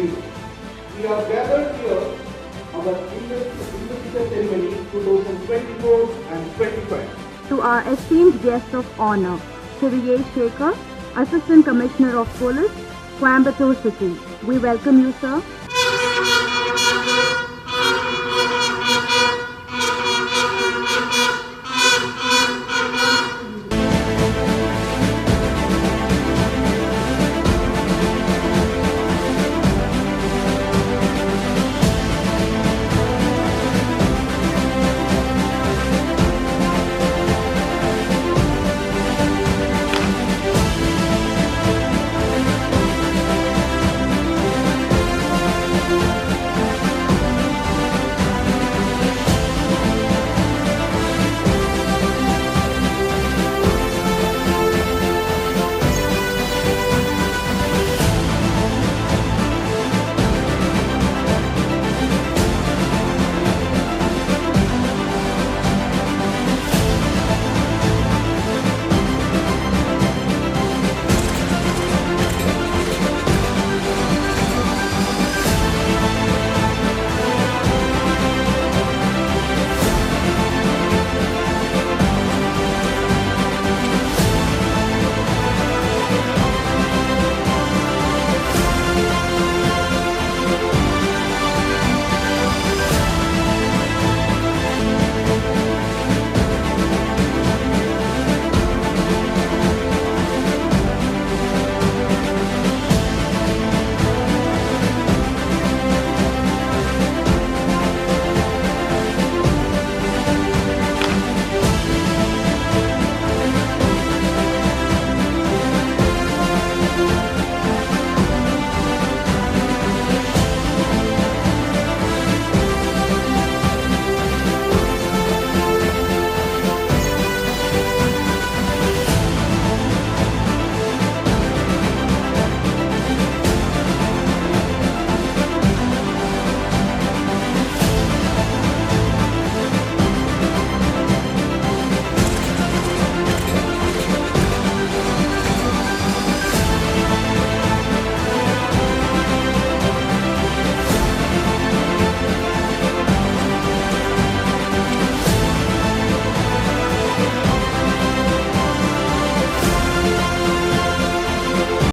you. We are gathered here on the investiture ceremony 2024 and 25. To our esteemed guest of honor, Shri A. Shekhar, Assistant Commissioner of Police, Coimbatore City. We welcome you, sir.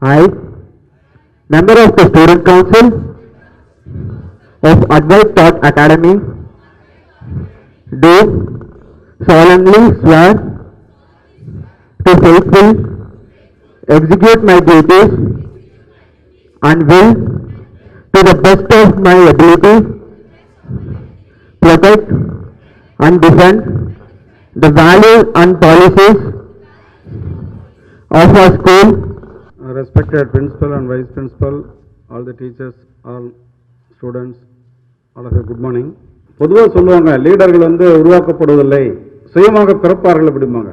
I, member of the Student Council of Advice Thought Academy, do solemnly swear to faithfully execute my duties and will, to the best of my ability, protect and defend the values and policies of our school. Respected principal and vice principal, all the teachers, all students, all of you, good morning. பொதுவாக சொல்லுவாங்க, லீடர்கள் உருவாக்கப்படுவதில்லை, சுயமாக பிறப்பார்கள் அப்படிம்பாங்க.